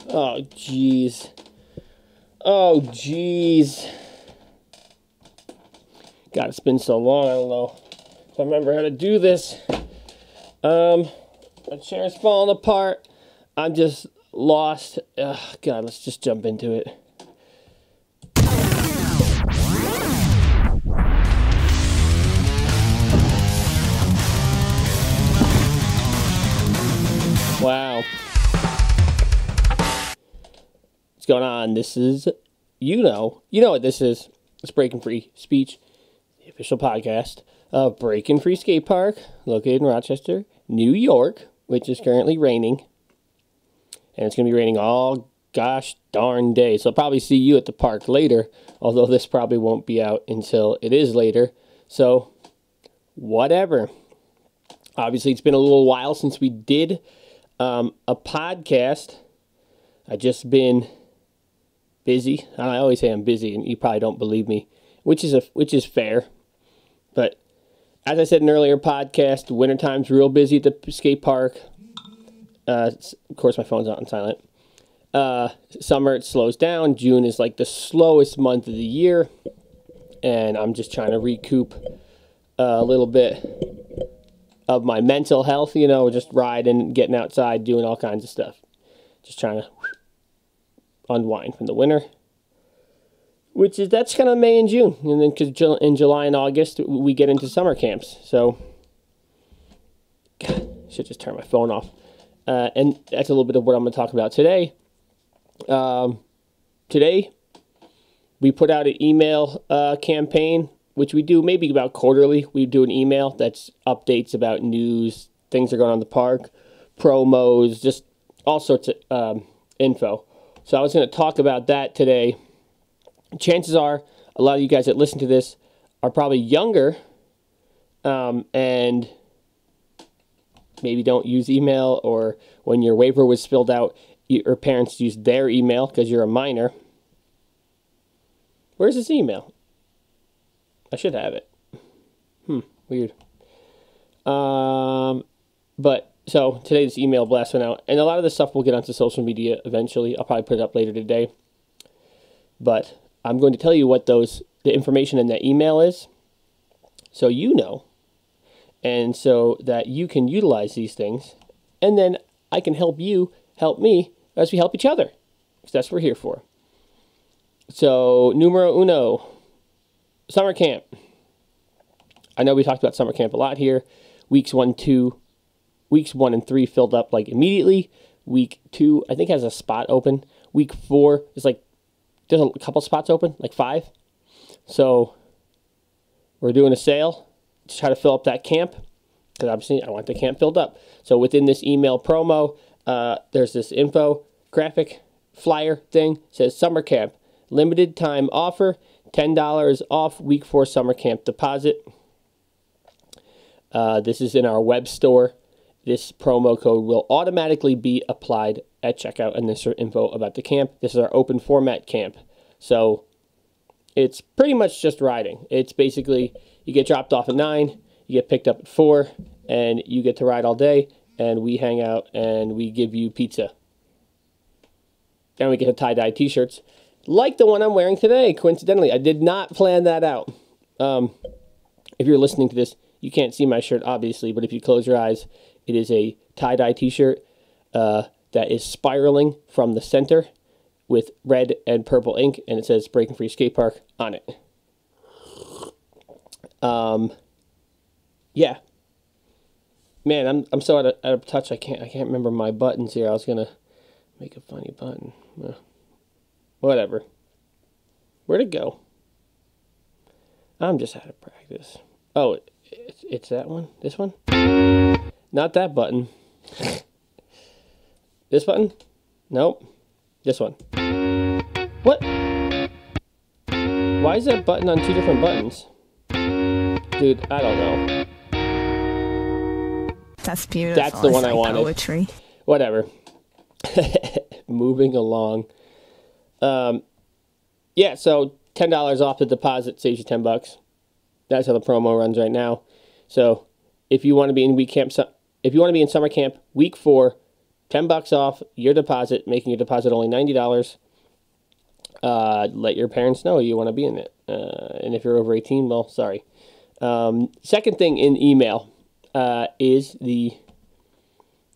Oh, jeez. Oh, jeez. God, it's been so long. I don't know if I remember how to do this. My chair's falling apart. I'm just lost. God, let's just jump into it. Wow. What's going on? This is, you know what this is. It's Breaking Free Speech, the official podcast of Breaking Free Skatepark, located in Rochester, New York, which is currently raining. And it's going to be raining all gosh darn day. So I'll probably see you at the park later, although this probably won't be out until it is later. So, whatever. Obviously, it's been a little while since we did a podcast. I've just been busy. I always say I'm busy, and you probably don't believe me, which is fair. But as I said in an earlier podcast, wintertime's real busy at the skate park. Of course, my phone's on silent. Summer, it slows down. June is like the slowest month of the year, and I'm just trying to recoup a little bit of my mental health, just riding, getting outside, doing all kinds of stuff. Just trying to unwind from the winter, that's kind of May and June, and then because in July and August we get into summer camps. So, God, I should just turn my phone off. And that's a little bit of what I'm going to talk about today. Today, we put out an email campaign, which we do maybe about quarterly. We do an email that's updates about news, things that are going on in the park, promos, just all sorts of info. So I was going to talk about that today. Chances are a lot of you guys that listen to this are probably younger and maybe don't use email, or when your waiver was filled out, your parents used their email because you're a minor. Where's this email? I should have it. Weird. But so today this email blast went out, and a lot of this stuff will get onto social media eventually. I'll probably put it up later today. But I'm going to tell you what the information in that email is, so you know, and so that you can utilize these things, and then I can help you help me as we help each other, because that's what we're here for. So, numero uno, summer camp. I know we talked about summer camp a lot here. Weeks 1 and 3 filled up like immediately. Week 2, I think, has a spot open. Week 4 is like, there's a couple spots open, like 5. So we're doing a sale to try to fill up that camp, because obviously I want the camp filled up. So within this email promo, there's this info graphic flyer thing. It says summer camp, limited time offer, $10 off week 4 summer camp deposit. This is in our web store. This promo code will automatically be applied at checkout, and there's info about the camp. This is our open format camp. So it's pretty much just riding. It's basically, you get dropped off at 9, you get picked up at 4, and you get to ride all day, and we hang out, and we give you pizza. And we get the tie-dye t-shirts, like the one I'm wearing today, coincidentally. I did not plan that out. If you're listening to this, you can't see my shirt, obviously, but if you close your eyes, it is a tie-dye t-shirt that is spiraling from the center with red and purple ink, and it says Breaking Free Skatepark on it. Yeah. Man, I'm so out of touch. I can't remember my buttons here. I was gonna make a funny button. Whatever. Where'd it go? I'm just out of practice. Oh, it's that one? This one? Not that button. This button? Nope. This one. What? Why is that button on 2 different buttons? Dude, I don't know. That's beautiful. That's the one I wanted. Poetry. Whatever. Moving along. Yeah, so $10 off the deposit saves you $10. That's how the promo runs right now. So if you want to be in summer camp week 4, $10 off your deposit, making your deposit only $90. Let your parents know you want to be in it. And if you're over 18, well, sorry. Second thing in email is the,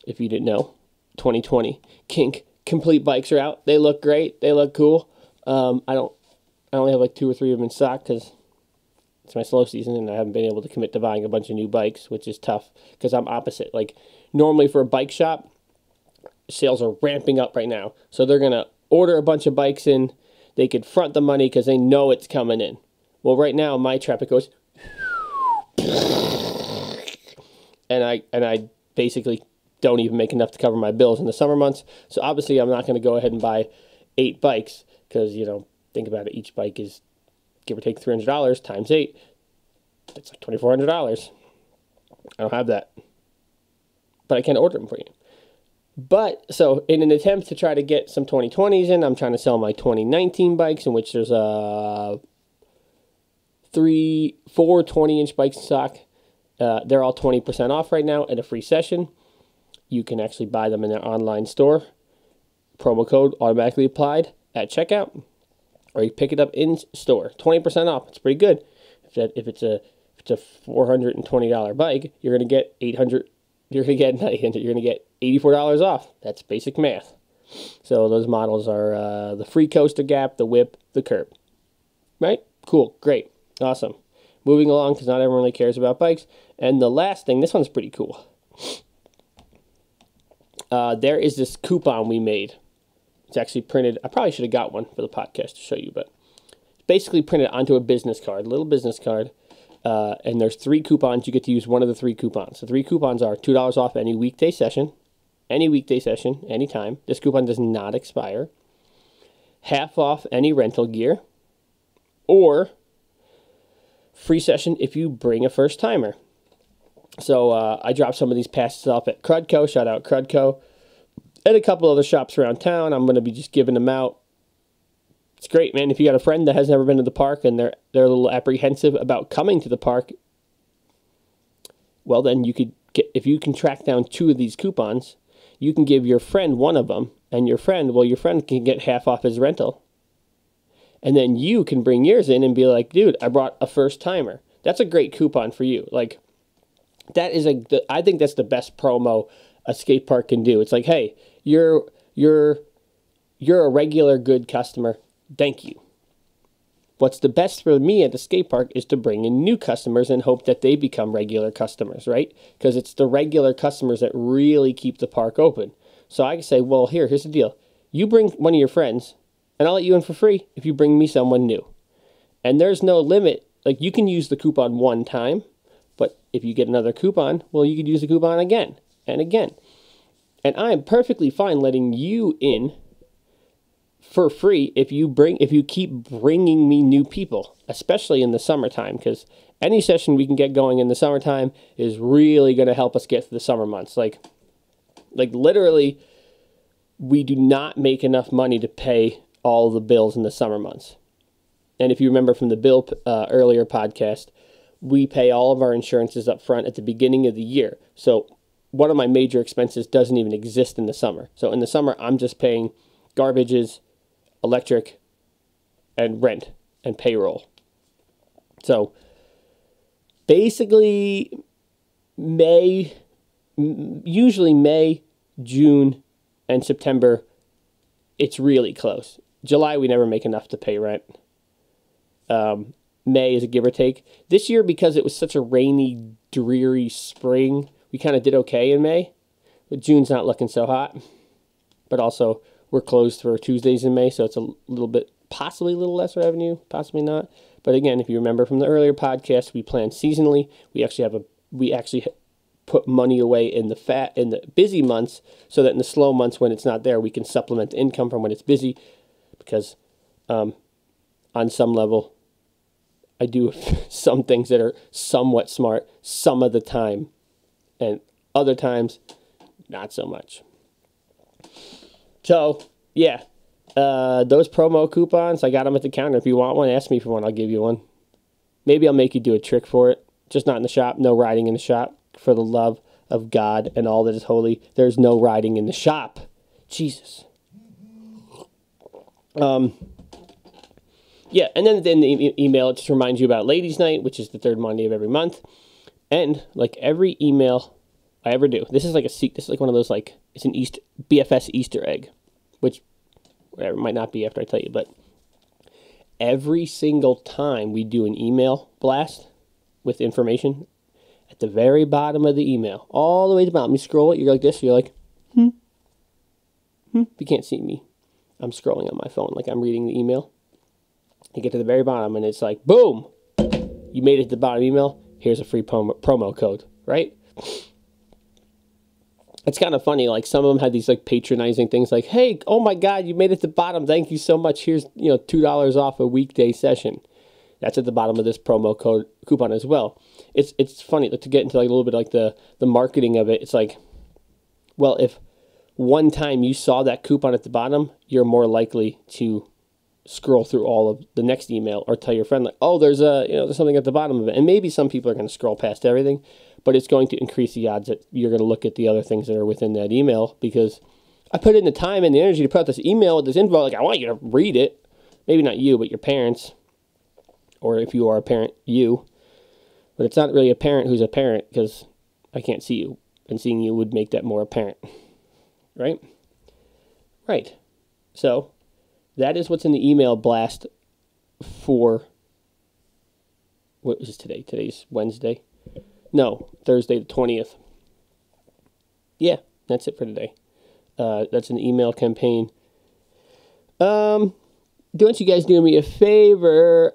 if you didn't know, 2020 Kink Complete bikes are out. They look great. They look cool. I only have like 2 or 3 of them in stock because it's my slow season and I haven't been able to commit to buying a bunch of new bikes, which is tough because I'm opposite. Like normally for a bike shop, sales are ramping up right now. So they're going to order a bunch of bikes in. They could front the money because they know it's coming in. Well, right now my traffic goes and I basically don't even make enough to cover my bills in the summer months. So obviously I'm not going to go ahead and buy 8 bikes because, you know, think about it. Each bike is give or take $300 times 8. That's like $2,400. I don't have that. But I can order them for you. But, so in an attempt to try to get some 2020s in, I'm trying to sell my 2019 bikes, in which there's 4 20-inch bikes in stock. They're all 20% off right now at a free session. You can actually buy them in their online store. Promo code automatically applied at checkout. Or you pick it up in store. 20% off. It's pretty good. If it's a $420 bike, you're going to get $800. You're going to get not 800. You're going to get $84 off. That's basic math. So those models are the Free Coaster Gap, the Whip, the Curb. Right? Cool. Great. Awesome. Moving along because not everyone really cares about bikes. And the last thing, this one's pretty cool. There is this coupon we made. It's actually printed. I probably should have got one for the podcast to show you, but it's basically printed onto a business card, a little business card. And there's 3 coupons. You get to use one of the 3 coupons. The 3 coupons are $2 off any weekday session, anytime. This coupon does not expire. Half off any rental gear, or free session if you bring a first timer. So I dropped some of these passes off at Crudco. Shout out Crudco. And a couple other shops around town. I'm going to be just giving them out. It's great, man. If you got a friend that has never been to the park and they're a little apprehensive about coming to the park, well, then you could get, if you can track down 2 of these coupons, you can give your friend one of them, and your friend can get half off his rental. And then you can bring yours in and be like, dude, I brought a first timer. That's a great coupon for you. Like, that is I think that's the best promo a skate park can do. It's like, hey, you're a regular good customer. Thank you. What's the best for me at the skate park is to bring in new customers and hope that they become regular customers, right? Because it's the regular customers that really keep the park open. So I can say, well, here's the deal. You bring one of your friends, and I'll let you in for free if you bring me someone new. And there's no limit. Like, you can use the coupon one time, but if you get another coupon, well, you could use the coupon again and again. And I am perfectly fine letting you in for free if you keep bringing me new people, especially in the summertime, because any session we can get going in the summertime is really going to help us get through the summer months. Like literally, we do not make enough money to pay all the bills in the summer months. And if you remember from the Bill earlier podcast, we pay all of our insurances up front at the beginning of the year. So one of my major expenses doesn't even exist in the summer. So in the summer, I'm just paying garbages, electric, and rent, and payroll. So basically usually May, June, and September, it's really close. July, we never make enough to pay rent. May is a give or take. This year, because it was such a rainy, dreary spring, we kind of did okay in May. But June's not looking so hot. But also, we're closed for Tuesdays in May, so it's a little bit, possibly a little less revenue, possibly not. But again, if you remember from the earlier podcast, we plan seasonally. We actually put money away in the busy months, so that in the slow months when it's not there, we can supplement the income from when it's busy. Because on some level, I do some things that are somewhat smart some of the time, and other times, not so much. So, yeah, those promo coupons, I got them at the counter. If you want one, ask me for one. I'll give you one. Maybe I'll make you do a trick for it. Just not in the shop. No riding in the shop for the love of God and all that is holy. There's no riding in the shop. Jesus. Yeah, and then the email, it just reminds you about Ladies' Night, which is the third Monday of every month. And like every email I ever do, this is like one of those, like, it's an BFS Easter egg, which whatever, it might not be after I tell you, but every single time we do an email blast with information, at the very bottom of the email, all the way to the bottom, you scroll it, you're like this, you're like, You can't see me. I'm scrolling on my phone like I'm reading the email. You get to the very bottom, and it's like, boom! You made it to the bottom email. Here's a free promo code, right? It's kind of funny. Like, some of them had these, like, patronizing things like, hey, oh my God, you made it to the bottom. Thank you so much. Here's, $2 off a weekday session. That's at the bottom of this promo code coupon as well. It's funny to get into, like, a little bit like the marketing of it. It's like, well, if one time you saw that coupon at the bottom, you're more likely to scroll through all of the next email or tell your friend, like, oh, there's something at the bottom of it. And maybe some people are going to scroll past everything, but it's going to increase the odds that you're going to look at the other things that are within that email, because I put in the time and the energy to put out this email with this info. Like, I want you to read it. Maybe not you, but your parents, or if you are a parent, you. But it's not really a parent who's a parent, because I can't see you, and seeing you would make that more apparent. Right? Right. So that is what's in the email blast for, what is today? Today's Wednesday. No, Thursday the 20th. Yeah, that's it for today. That's an email campaign. Don't you guys do me a favor?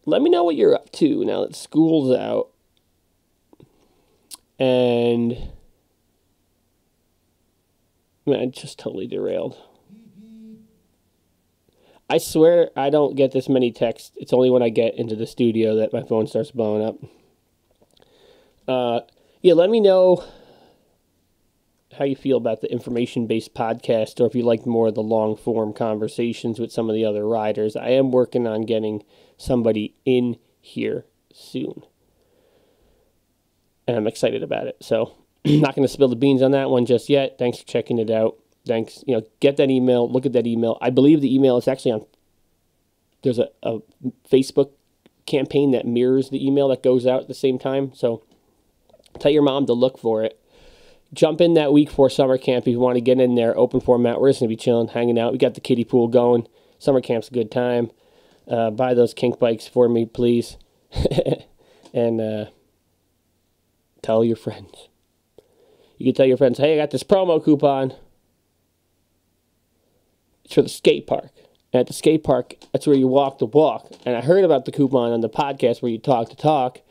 Let me know what you're up to now that school's out. And man, I just totally derailed. I swear I don't get this many texts. It's only when I get into the studio that my phone starts blowing up. Yeah, let me know how you feel about the information-based podcast, or if you like more of the long-form conversations with some of the other riders. I am working on getting somebody in here soon, and I'm excited about it. So I'm not going to spill the beans on that one just yet. Thanks for checking it out. Thanks. Get that email. Look at that email. I believe the email is actually on. There's a Facebook campaign that mirrors the email that goes out at the same time. So tell your mom to look for it. Jump in that week for summer camp if you want to get in there. Open format. We're just going to be chilling, hanging out. We got the kiddie pool going. Summer camp's a good time. Buy those kink bikes for me, please. And tell your friends. You can tell your friends, hey, I got this promo coupon. It's for the skate park. And at the skate park, that's where you walk the walk. And I heard about the coupon on the podcast where you talk the talk.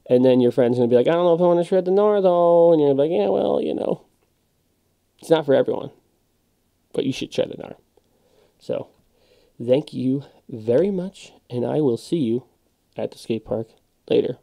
And then your friend's going to be like, I don't know if I want to shred the gnar, though. And you're like, yeah, well, it's not for everyone. But you should shred the gnar. So, thank you very much. And I will see you at the skate park later.